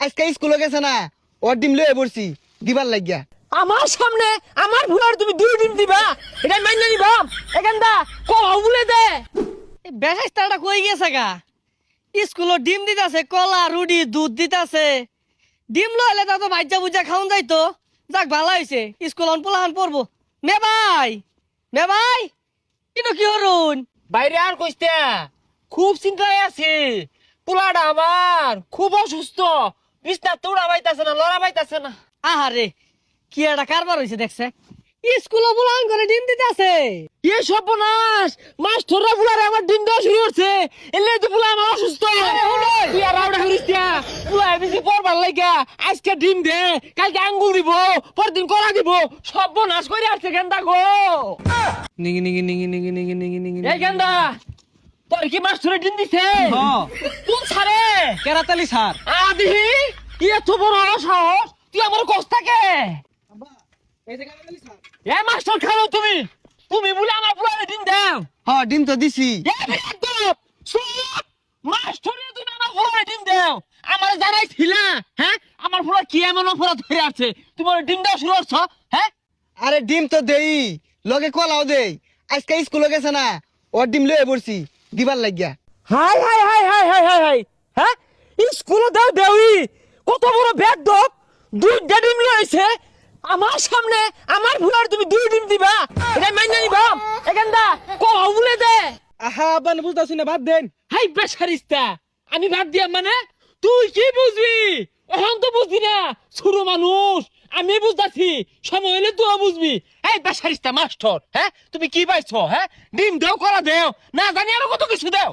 আজকে স্কুলে গেছে না, ওর ডিম লয়ে পড়ছি দিবার লাগিয়া। আমার সামনে আমার ভুলার তুমি দুই ডিম দিবা, এটা মাইনা নিবা? এখানটা কও বলে দে। বেশাইস্তাটা কই গেছে গা? স্কুলে ডিম দিতাছে, কলা রুটি দুধ দিতাছে। ডিম লইলে তা তো ভাজ্জা ভুজা খাওন যাইতো। যাক ভালো হইছে, স্কুল পোলাহান পড়বো। মে ভাই কিন্তু কি হরুন? বাইরে আর কইতে খুব চিন্তায় আছি। পোলাটা আমার খুব অসুস্থ, বিছনা তোড়া পাইতাছে না, লড়া পাইতাছে না। আহারে কি একটা কারবার হইছে দেখছে। স্কুলে পোলাহান করে ডিম দিতাছে। এ সর্বনাশ, মাস্টাররা পোলারে আমার ডিম দেওয়া শুরু করছে। এলে তো পোলা আমার অসুস্থ। তুই আর রাউডা করিস না, পোলা বেশি পড়বার লাগা আজকে ডিম দে, কালকে আঙ্গুর দিব, পরদিন কলা দিব। সর্বনাশ করে আসছে গেন্দা গো। নিগি নিগি নিগি নিগি নিগি নিগি নিগি এই গেন্দা, তোর কি মাস্টারে ডিম দিছে? কোন সারে? কেরাতালি স্যার। আদি এত বড় সাহস, তুই আমার কষ্টাকে এ মাস্টার খাও তুমি? তুমি বলে আমার পোলারে ডিম দাও? হ্যাঁ ডিম তো দিছি। মাস্টারে তুমি আমার পোলারে ডিম দাও? আমার জানাই ছিল? হ্যাঁ, আমার পোলা কি এমন অপরাধ ধরে আছে তোমার ডিম দেওয়া শুরু করছো? হ্যাঁ, আরে ডিম তো দেই, লগে কলাও দেই। আজকে স্কুলে গেছে না, ওর ডিম লয়ে পড়ছি দিবার লাগিয়া। High high high high high high high, হ্যাঁ স্কুলে দাও দেউই, কত বড় ব্যাগ দপ, দুইটা ডিম লইছে আমার সামনে। আমার ভুলার তুমি দুই ডিম দিবা, এটা মাইনা নিবা? এখানটা কও বলে দে। আহা আব্বান বুঝতাছি না, বাদ দেন। হাই বেসারিস্তা, আমি বাদ দিয়া মানে তুই কি বুঝবি? এখন তো বুঝবি না, ছোট মানুষ। আমি বুঝতাছি, সময় হলে তুইও বুঝবি। এই বেসারিস্তা মাস্টার, হ্যাঁ তুমি কি পাইছো? হ্যাঁ, ডিম দেও, করা দেও, না জানি আরো কত কিছু দেও।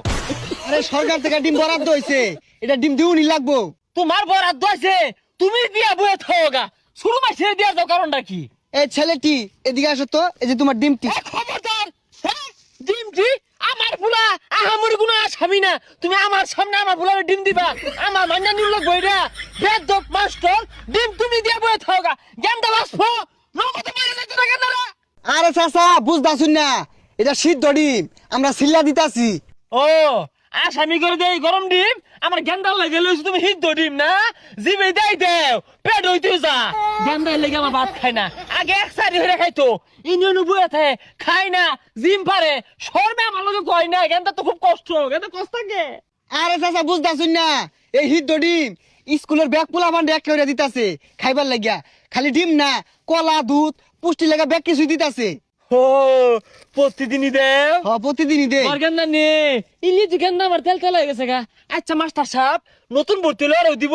আরে সরকার থেকে ডিম বরাদ্দ হইছে, এটা ডিম দিউনি লাগবো। তোমার বরাদ্দ আছে, তুমি দিয়া বয়ে থাকা শুরু মাসে দিয়া যাও, কারণটা কি? এই ছেলেটি এদিকে আসো তো, এই যে তোমার ডিমটি। খবরদার, হ্যাঁ ডিমটি আমার ফুলা আহামরি গুণ আসামি না। তুমি আমার সামনে আমার ফুলারে ডিম দিবা, আমার মান্না নিল বইরা বেদব মাস্টার। ডিম তুমি দিয়া বয়ে থাকা জ্ঞানটা বাসফো নগদ মেরে যেত না কেন? আরে চাচা বুঝতাছুন না, এটা সিদ্ধ ডিম, আমরা সিল্লা দিতাছি। ও আসামি করে দেই গরম ডিম, আমার গেন্দার লাগে লইছো তুমি হিদ্ধ ডিম না? জিবে দেই দেও, পেট হইতে যা। গেন্দার লেগে আমার ভাত খায় না, আগে এক সারি হয়ে খাইতো, ইনিও বয়ে থাকে খাই না, জিম পারে শর্মে আমার লগে কয় না। গেন্দা তো খুব কষ্ট, গেন্দা কষ্ট থাকে। আরে চাচা বুঝতাছুন না, এই সিদ্ধ ডিম স্কুলের ব্যাগ পোলা বান্ডে এক করে দিতাছে খাইবার লাগিয়া। খালি ডিম না, কলা দুধ পুষ্টি লাগা ব্যাগ কিছু দিতাছে। ও প্রতিদিনই দেও? হ প্রতিদিনই দে। আমার গেন্দা নে ইলি গেন্দা আমার তেল তেল হয়ে গেছে গা। আচ্ছা মাস্টার সাহেব, নতুন ভর্তি হলে আরো দিব?